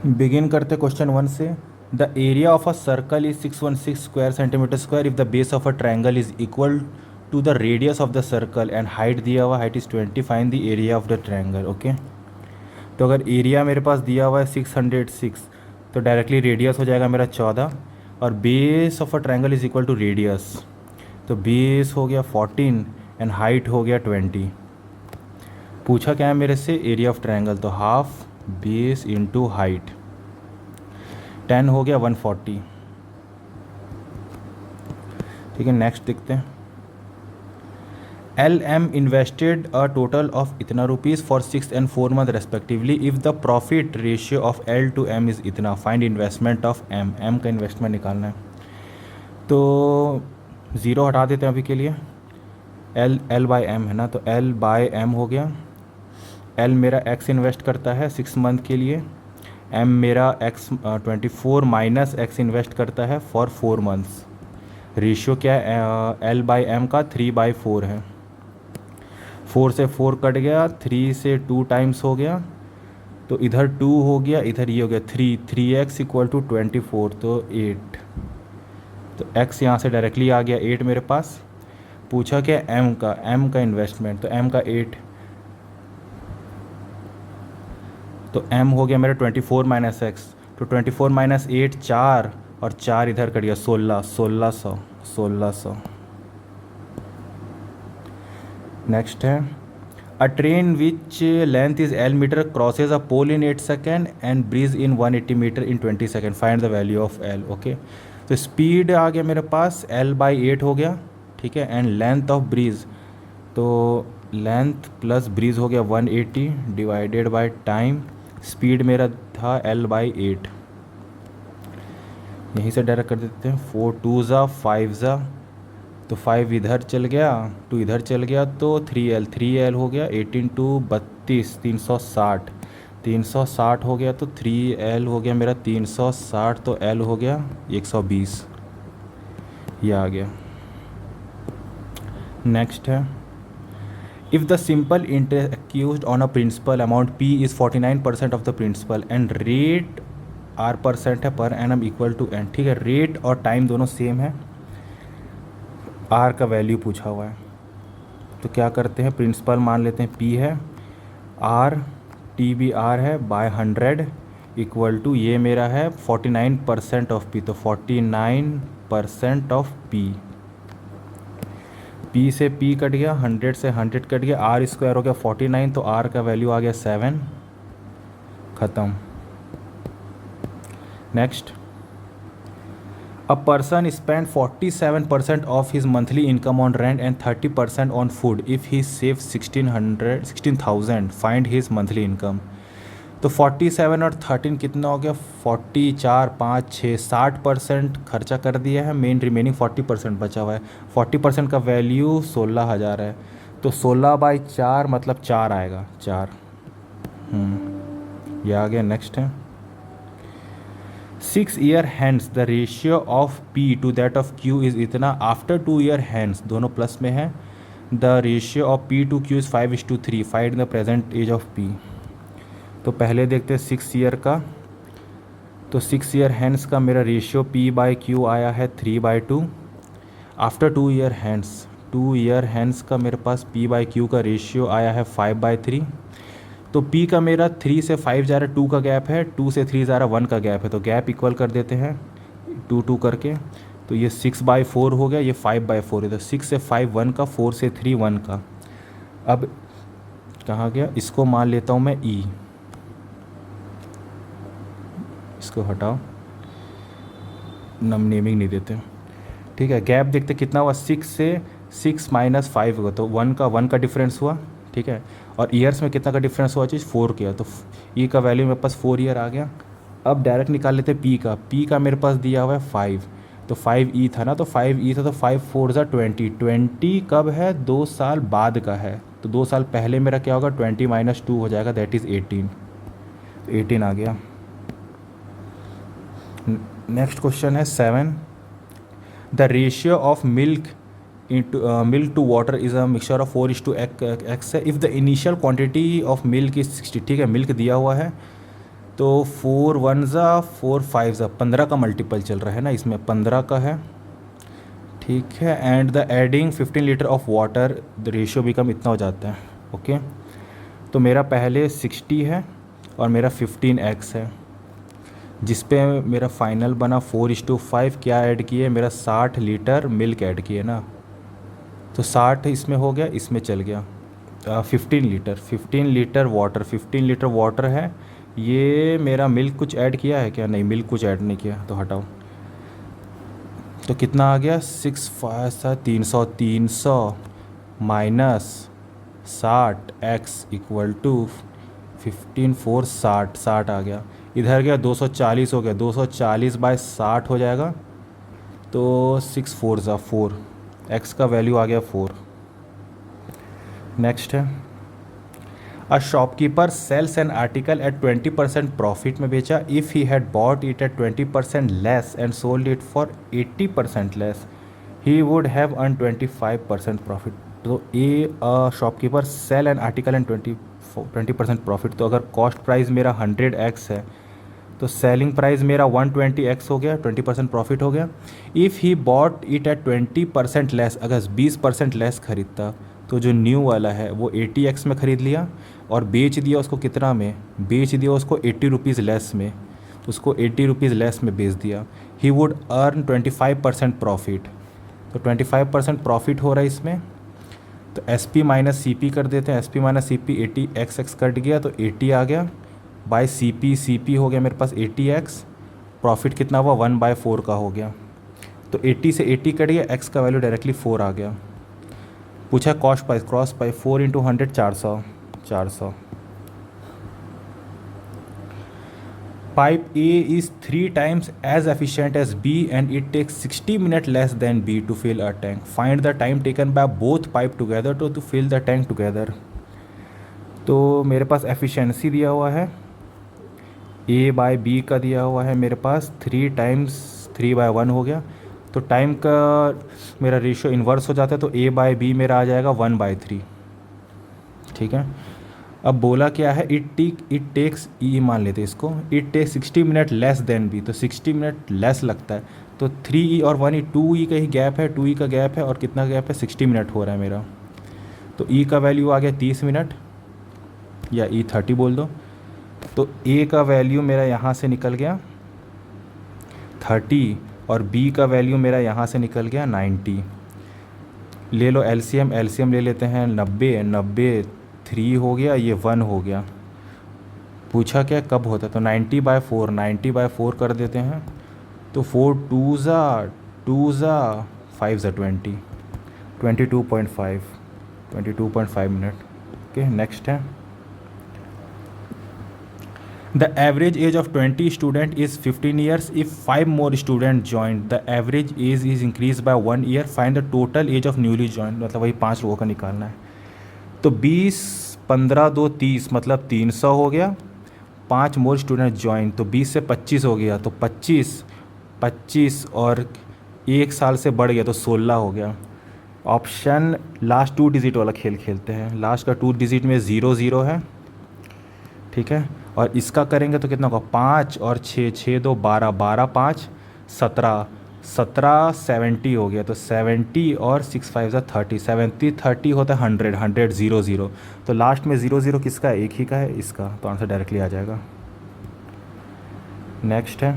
Begin करते question 1 से। The area of a circle is 616 square centimetre square if the base of a triangle is equal to the radius of the circle and height दिया हुआ height is 20, find the area of the triangle. Okay, तो अगर area मेरे पास दिया हुआ है 606, तो directly radius हो जाएगा मेरा 14, और base of a triangle is equal to radius, तो बेस हो गया 14 एंड हाइट हो गया 20। पूछा क्या है मेरे से, एरिया ऑफ ट्रायंगल, तो हाफ बेस इंटू हाइट, 10 हो गया 140। ठीक है, नेक्स्ट देखते हैं। L M invested a total of इतना rupees for 6 and 4 month respectively if the profit ratio of L to M is इतना, find investment of M. M का इन्वेस्टमेंट निकालना है, तो ज़ीरो हटा देते हैं अभी के लिए। एल बाई एम है ना, तो एल बाय एम हो गया। एल मेरा एक्स इन्वेस्ट करता है 6 मंथ के लिए, एम मेरा एक्स 24 माइनस एक्स इन्वेस्ट करता है फॉर 4 मंथ्स। रेशियो क्या है एल बाई एम का, 3/4 है। 4 से 4 कट गया, 3 से 2 टाइम्स हो गया, तो इधर 2 हो गया, इधर ये हो गया 3x इक्वल टू 24, तो 8। तो x यहाँ से डायरेक्टली आ गया 8 मेरे पास। पूछा क्या m का इन्वेस्टमेंट, तो m का 8, तो m हो गया मेरा 24 माइनस एक्स, तो 24 माइनस 8 4, और 4 इधर कट गया 1600। नेक्स्ट है, a train which length is L metre crosses a pole in 8 second and bridge in 180 metre in 20 second, find the value of L। Okay, तो स्पीड आ गया मेरे पास L/8 हो गया, ठीक है, एंड लेंथ ऑफ ब्रिज, तो लेंथ प्लस ब्रिज हो गया 180 डिवाइडेड बाय टाइम, स्पीड मेरा था L/8। यहीं से डायरेक्ट कर देते हैं, 4 2 ज़ा 5 ज़ा, तो 5 इधर चल गया, 2 इधर चल गया, तो 3L हो गया, 18 2 32, 360 हो गया, तो 3L हो गया मेरा 360, तो L हो गया 120, ये आ गया। नेक्स्ट है, if the simple interest accrues on a principal amount P is 49% of the principal and rate R% है per annum equal to N। ठीक है, रेट और टाइम दोनों सेम है, R का वैल्यू पूछा हुआ है, तो क्या करते हैं, प्रिंसिपल मान लेते हैं P है, R T भी R है बाय 100 इक्वल टू, ये मेरा है 49% ऑफ P, तो 49% ऑफ P से P कट गया, 100 से 100 कट गया, R स्क्वायर हो गया 49, तो R का वैल्यू आ गया 7, ख़त्म। Next, a person spend 47% of his monthly income on rent and 30% on food if he save 16,000, find his monthly income. तो 47 और 13 कितना हो गया, 44 5 6 60% खर्चा कर दिया है, मेन रिमेनिंग 40% बचा हुआ है। 40% का वैल्यू 16,000 है, तो 16/4 मतलब 4 आएगा, 4। ये आ गया। नेक्स्ट है, 6 year hence the ratio of P to that of Q is इतना, आफ्टर 2 ईयर हैंड्स, दोनों प्लस में है, the ratio of P to Q is 5:3, find the present age of P। तो पहले देखते हैं 6 ईयर का, तो 6 ईयर हैंड्स का मेरा रेशियो P/Q आया है 3/2। After 2 year hands, 2 year hands का मेरे पास P/Q का रेशियो आया है 5/3। तो P का मेरा 3 से 5 जा रहा है, 2 का गैप है, 2 से 3 जा रहा है, 1 का गैप है, तो गैप इक्वल कर देते हैं 2 2 करके, तो ये 6/4 हो गया, ये 5/4 है, तो 6 से 5 1 का, 4 से 3 1 का। अब कहाँ गया, इसको मान लेता हूँ मैं E, इसको हटाओ, नेमिंग नहीं देते। ठीक है, गैप देखते कितना हुआ, 6 से 6 माइनस 5 होगा, तो 1 का डिफरेंस हुआ। ठीक है, और ईयर्स में कितना का डिफरेंस हुआ चीज़, 4 किया, तो ई का वैल्यू मेरे पास 4 ईयर आ गया। अब डायरेक्ट निकाल लेते पी का मेरे पास दिया हुआ है 5, तो 5E था ना, तो 5E था, तो 5 4 ज़ा 20, 20 कब है, 2 साल बाद का है, तो 2 साल पहले मेरा क्या होगा, 20 माइनस 2 हो जाएगा, दैट इज़ 18, तो 18 आ गया। नेक्स्ट क्वेश्चन है 7, the ratio of milk to water is a mixture of 4:x है, if the initial quantity of milk is 60। ठीक है, मिल्क दिया हुआ है, तो 4 1 ज़ा 4 5 ज़ा 15 का मल्टीपल चल रहा है ना, इसमें 15 का है, ठीक है। And the adding 15 litre of water the ratio become इतना हो जाता है, ओके। तो मेरा पहले 60 है और मेरा 15x है, जिस पे मेरा फाइनल बना 4:5। क्या ऐड किए, मेरा 60 लीटर मिल्क ऐड किए ना, तो 60 इसमें हो गया, इसमें चल गया 15 लीटर वाटर, 15 लीटर वाटर है। ये मेरा मिल्क कुछ ऐड किया है क्या, नहीं मिल्क कुछ ऐड नहीं किया, तो हटाओ। तो कितना आ गया 6 5 300 माइनस 60x इक्वल टू 15 4 60 आ गया। इधर गया 240 हो गया, 240 बाय 60 हो जाएगा, तो 6 4 ज़ा 4, x का वैल्यू आ गया 4। नेक्स्ट है, a shopkeeper sells an article at 20% profit में बेचा। If he had bought it at 20% less and sold it for 80% less, he would have earn 25% profit. तो a shopkeeper sell an article and 20% profit. तो अगर cost price मेरा 100x है तो selling price मेरा 120x हो गया, 20% प्रॉफिट हो गया। If he bought it at 20% less, अगर 20% लेस खरीदता तो जो न्यू वाला है वो 80x में ख़रीद लिया और बेच दिया उसको कितना में, बेच दिया उसको 80 रुपीज़ लेस में, उसको 80 रुपीज़ लेस में बेच दिया। He would earn 25% profit. तो 25% प्रॉफिट हो रहा है इसमें। तो S P minus C P कर देते हैं, S P minus C P 80x cut गया तो 80 आ गया, बाय सी पी हो गया मेरे पास 80x। प्रॉफिट कितना हुआ 1/4 का हो गया। तो 80 से 80 कट गया, x का वैल्यू डायरेक्टली 4 आ गया। पूछा cost price, cross price 4 × 100 400। Pipe A is 3 times as efficient as B and it takes 60 minutes less than B to fill a tank. Find the time taken by both pipe together to fill the tank together. तो मेरे पास efficiency दिया हुआ है, A/B का दिया हुआ है मेरे पास 3 टाइम्स 3/1 हो गया। तो टाइम का मेरा रेशियो इन्वर्स हो जाता है, तो A/B मेरा आ जाएगा 1/3, ठीक है। अब बोला क्या है, इट टेक्स ई मान लेते हैं इसको, it takes 60 minute less than B, तो 60 मिनट लेस लगता है। तो 3E और 1E 2E का ही गैप है, 2E का गैप है और कितना गैप है 60 मिनट हो रहा है मेरा। तो E का वैल्यू आ गया 30 मिनट या E30 बोल दो। तो A का वैल्यू मेरा यहाँ से निकल गया 30 और B का वैल्यू मेरा यहाँ से निकल गया 90। ले लो एलसीएम ले लेते हैं 90 3 हो गया, ये 1 हो गया। पूछा क्या कब होता है, तो 90/4 कर देते हैं। तो 4 2 ज़ा 5 ज़ा 20 22.5 मिनट। ओके, नेक्स्ट है, the average age of 20 student is 15 years. If 5 more student join the average age is increase by 1 year. Find the total age of newly join, मतलब वही 5 लोगों का निकालना है। तो 20 15 2 30 मतलब 300 हो गया। 5 मोर स्टूडेंट ज्वाइन, तो 20 से 25 हो गया, तो 25 और 1 साल से बढ़ गया तो 16 हो गया। ऑप्शन लास्ट 2 डिजिट वाला खेल खेलते हैं। लास्ट का 2 डिजिट में 0 है, ठीक है। और इसका करेंगे तो कितना होगा 5 और 6 2 12 12 5 17 70 हो गया। तो 70 और 6 5 ज़ा 30 30 होता है 100 0 तो लास्ट में 0 किसका है, एक ही का है, इसका। तो आंसर डायरेक्टली आ जाएगा। नेक्स्ट है,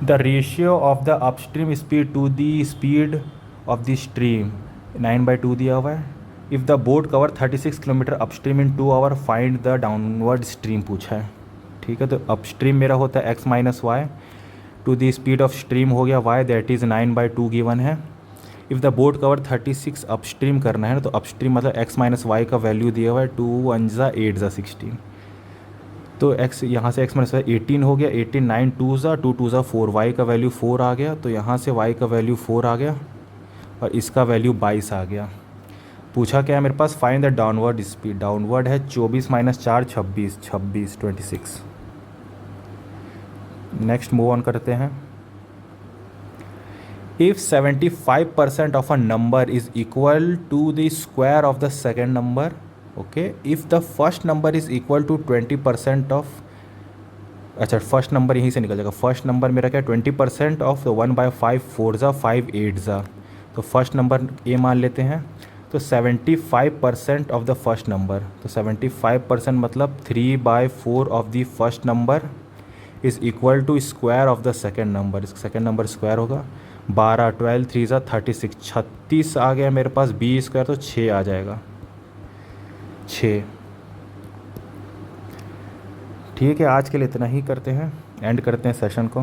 the ratio of the upstream speed to the speed of the stream 9/2 दिया हुआ है। If the boat cover 36 kilometre upstream in 2 hour, find the downward stream पूछा है, ठीक है। तो अपस्ट्रीम मेरा होता है x - y, to the speed of stream हो गया y, दैट इज़ 9/2 गिवन है। If the boat cover 36 upstream करना है तो अपस्ट्रीम मतलब x - y का वैल्यू दिया हुआ है 2 1 ज़ा 8 ज़ा 16। तो x यहाँ से x - y 18 हो गया, 18 9 2 ज़ा 2 ज़ा 4, y का वैल्यू 4 आ गया। तो यहाँ से y का वैल्यू 4 आ गया और इसका वैल्यू 22 आ गया। पूछा क्या है मेरे पास, find the downward speed. Downward है 24 - 4 26 26। नेक्स्ट मूव ऑन करते हैं। If 75% of a number is equal to the square of the second number, okay, if the first number is equal to 20% of, अच्छा फर्स्ट नंबर यहीं से निकल जाएगा, first number मेरा क्या 20% ऑफ 1/5 4 ज़ा 5 8 ज़ा, तो फर्स्ट नंबर ए मान लेते हैं। तो 75% ऑफ द फर्स्ट नंबर, तो 75% मतलब 3/4 of the first number is equal to square of the second number, second number square होगा 12 12 3 ज़ा 36, 36 आ गया मेरे पास, बी स्क्वायर तो 6 आ जाएगा, 6। ठीक है, आज के लिए इतना ही करते हैं, एंड करते हैं सेशन को।